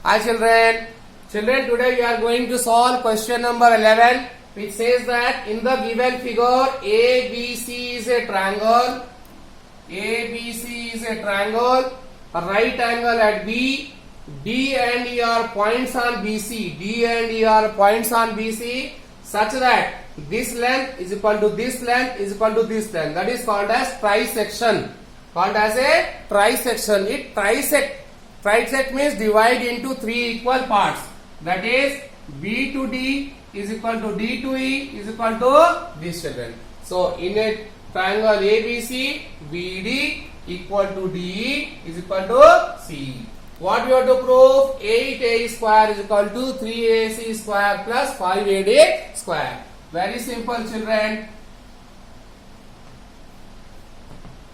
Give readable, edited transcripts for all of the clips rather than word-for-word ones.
Hi children. Children, today we are going to solve question number 11, which says that in the given figure ABC is a triangle. ABC is a triangle. A right angle at B. D and E are points on BC. D and E are points on BC such that this length is equal to this length is equal to this length. That is called as trisection. Called as a trisection. It trisect means divide into three equal parts. That is B to D is equal to D to E is equal to this, children. So in a triangle ABC, BD equal to DE is equal to CE. What we have to prove? 8A square is equal to 3AC square plus 5AD square. Very simple, children.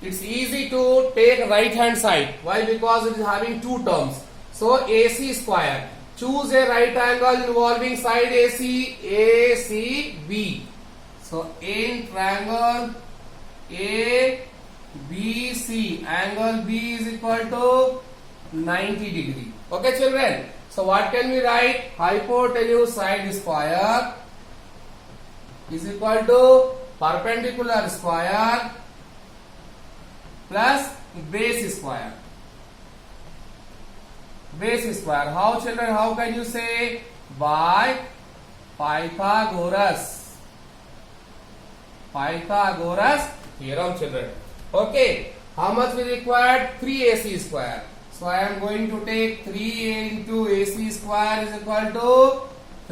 It's easy to take right hand side. Why? Because it is having two terms. So AC square. Choose a right angle involving side AC, ACB. So in triangle ABC, angle B is equal to 90 degree. Okay, children. So what can we write? Hypotenuse side square is equal to perpendicular square plus base square. Base square. How, children? How can you say? By Pythagoras. Pythagoras theorem, children. Okay. How much we required? 3AC square. So I am going to take 3 into AC square is equal to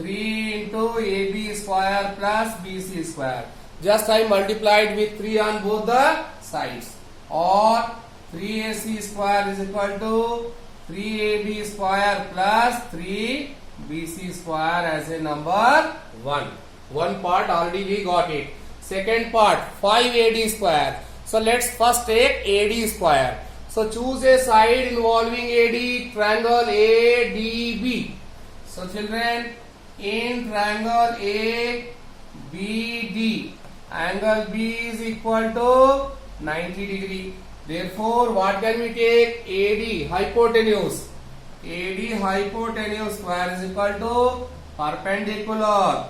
3 into AB square plus BC square. Just I multiplied with 3 on both the sides. Or 3AC square is equal to 3AB square plus 3BC square as a number 1. One part already we got it. Second part 5AD square. So let's first take AD square. So choose a side involving AD, triangle ADB. So children, in triangle ABD, angle B is equal to 90 degree. Therefore, what can we take? AD hypotenuse. AD hypotenuse square is equal to perpendicular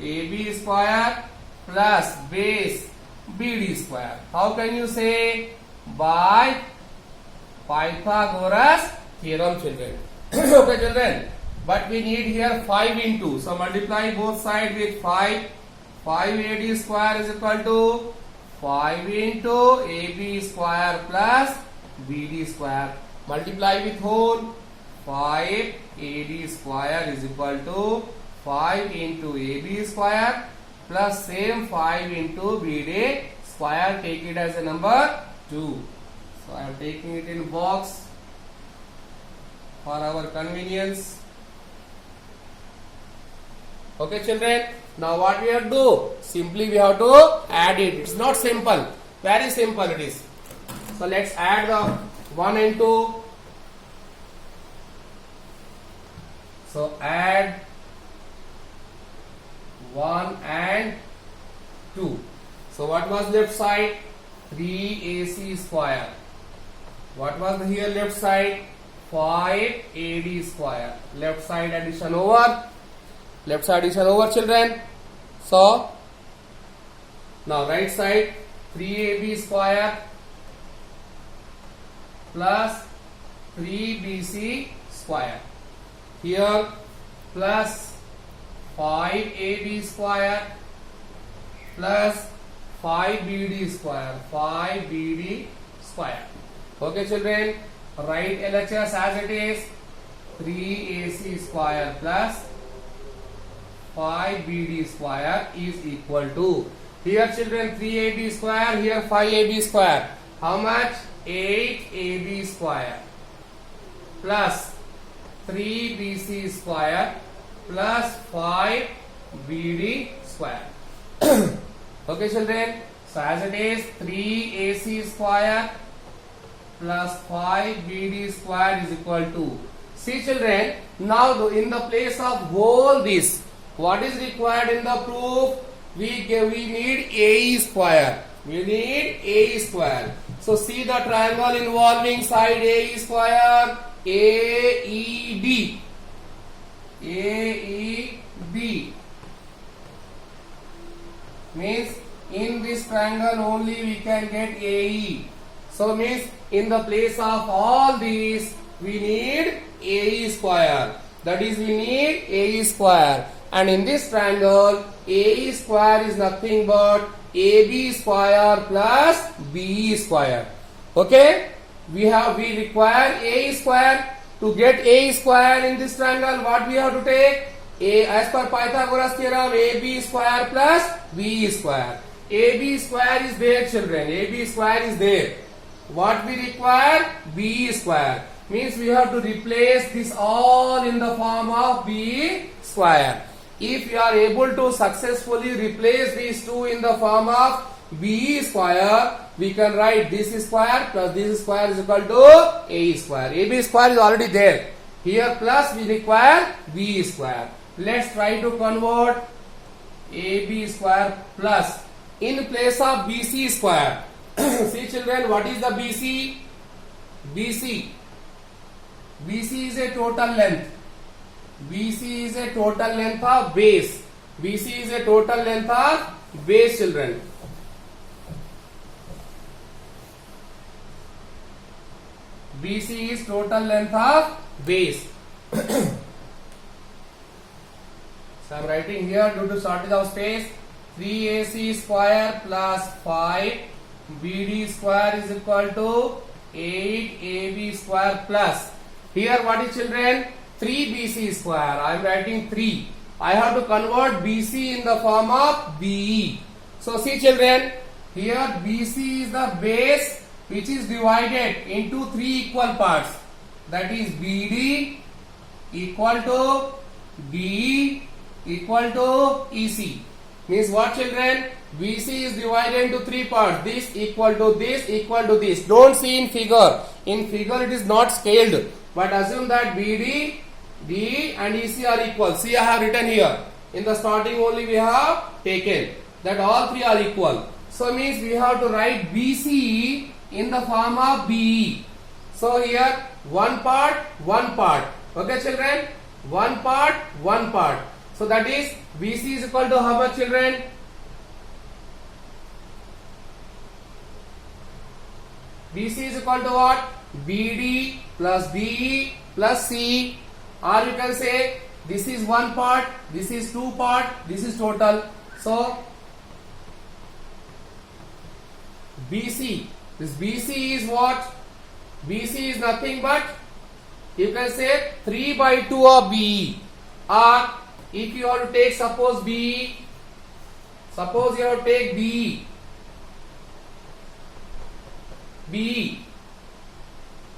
AB square plus base BD square. How can you say? By Pythagoras theorem, children. Okay, children. But we need here 5 into. So multiply both sides with 5. 5AD square is equal to 5 into AB square plus BD square. Multiply with whole. 5AD square is equal to 5 into AB square plus same 5 into BD square. Take it as a number 2. So I am taking it in box for our convenience. Okay, children. Now what we have to do? Simply we have to add it. It's not simple. Very simple it is. So let's add the 1 and 2. So add 1 and 2. So what was left side? 3AC square. What was here left side? 5AD square. Left side addition over. Left side addition over, children. So now right side 3AB square plus 3BC square. Here plus 5AB square plus 5BD square. 5BD square. Okay, children. Write LHS as it is. 3AC square plus 5BD square is equal to. Here, children, 3AB square. Here 5AB square. How much? 8AB square plus 3BC square plus 5BD square. Okay, children. So as it is, 3AC square plus 5BD square is equal to. See, children, now in the place of whole this, what is required in the proof? We need AE square. We need AE square. So see the triangle involving side AE square. AED. AED means in this triangle only we can get AE. So means in the place of all these we need AE square. That is, we need AE square. And in this triangle, AE square is nothing but AB square plus BE square. Okay? We require AE square. To get AE square in this triangle, what we have to take? As per Pythagoras theorem, AB square plus BE square. AB square is there, children. AB square is there. What we require? BE square. Means we have to replace this all in the form of BE square. If you are able to successfully replace these two in the form of BE square, we can write this square plus this square is equal to AE square. AB square is already there. Here plus we require BE square. Let's try to convert AB square plus in place of BC square. See children, what is the BC? BC is a total length. BC is a total length of base. BC is a total length of base, children. BC is total length of base. So I am writing here, due to shortage of space, 3AC square plus 5 BD square is equal to 8AB square plus. Here what is, children? 3BC square. I am writing 3. I have to convert BC in the form of BE. So see children, here BC is the base which is divided into 3 equal parts. That is BD equal to BE equal to EC. Means what, children? BC is divided into 3 parts. This equal to this equal to this. Don't see in figure. In figure it is not scaled. But assume that BD, DE and EC are equal. See, I have written here. In the starting only we have taken that all 3 are equal. So means we have to write BC in the form of BE. So here one part, one part. Okay children? One part, one part. So that is BC is equal to how much, children? BC is equal to what? BD plus DE plus C, or you can say this is one part, this is 2 part, this is total. So BC, this BC is what? BC is nothing but, you can say 3 by 2 of BE. Or if you have to take, suppose BE, suppose you have to take BE. BE.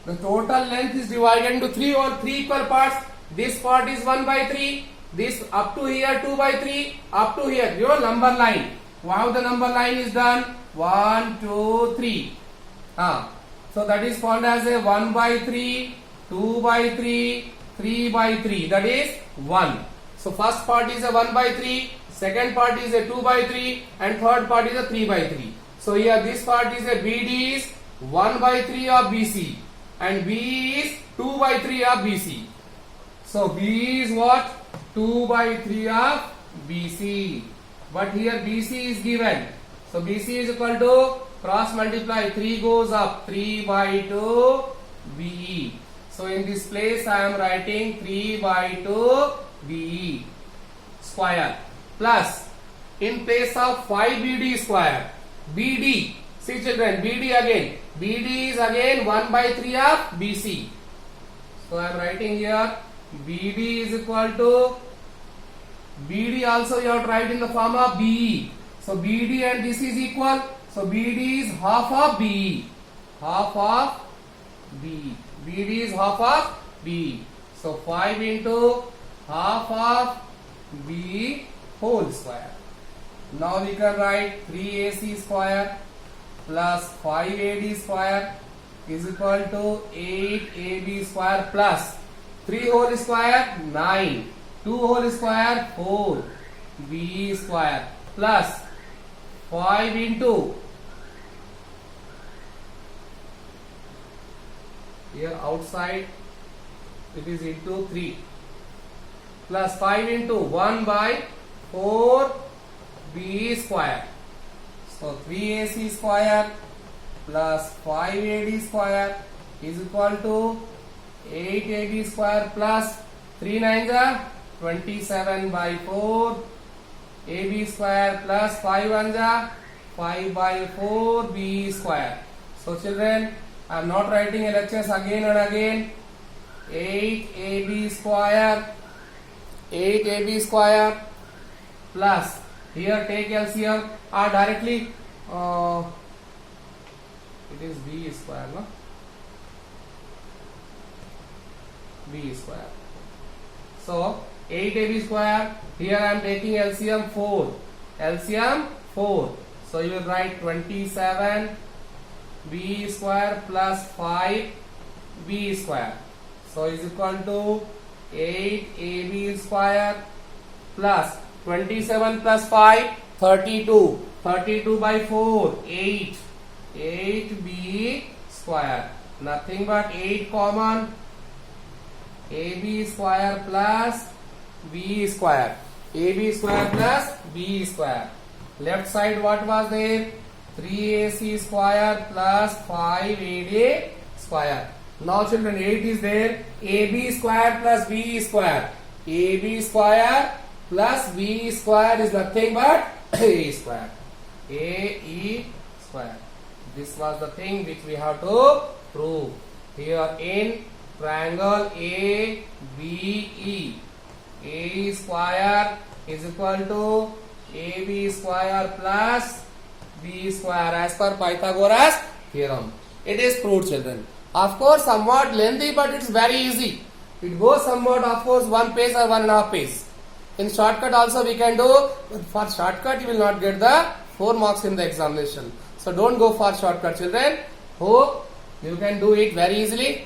The total length is divided into 3 or 3 equal parts. This part is 1 by 3. This up to here 2 by 3. Up to here. Your number line. How the number line is done? 1, 2, 3. So that is called as a 1 by 3, 2 by 3, 3 by 3. That is 1. So first part is a 1 by 3. Second part is a 2 by 3. And third part is a 3 by 3. So here this part is a BD is 1 by 3 of BC. And B is 2 by 3 of BC. So B is what? 2 by 3 of BC. But here BC is given. So BC is equal to cross multiply. 3 goes up. 3 by 2 BE. So in this place I am writing 3 by 2 BE square plus in place of 5 BD square. BD. See children, BD again. BD is again 1 by 3 of BC. So I am writing here BD is equal to, BD also you have to write in the form of BE. So BD and this is equal. So BD is half of BE. Half of BE. BD is half of BE. So 5 into half of BE whole square. Now we can write 3AC square plus 5AD square is equal to 8AB square plus 3 whole square 9, 2 whole square 4 BE square plus 5 into, here outside it is into 3 plus 5 into 1 by 4 b square. So 3ac square plus 5ad square is equal to 8ab square plus 3 9s are 27 by 4 ab square plus 5 1s are 5 by 4 b square. So children, I am not writing LHS again and again. 8ab square plus, here take LCM or directly it is b square, no? B square. So 8ab square, here I am taking LCM 4. LCM 4. So you will write 27 b square plus 5 b square. So is equal to 8ab square plus 27 plus 5 32. 32 by 4 8. 8b square. Nothing but 8 common. ab square plus b square. ab square plus b square. Left side what was there? 3ac square plus 5ad square. Now children, 8 is there. ab square plus b square. ab square plus b square is nothing but a square. ae square. This was the thing which we have to prove. Here in triangle ABE, a square is equal to ab square plus b square as per Pythagoras theorem. It is proved, children. Of course, somewhat lengthy, but it's very easy. It goes somewhat, of course, 1 page or 1.5 page. In shortcut also we can do, but for shortcut you will not get the 4 marks in the examination. So don't go for shortcut, children. Hope you can do it very easily.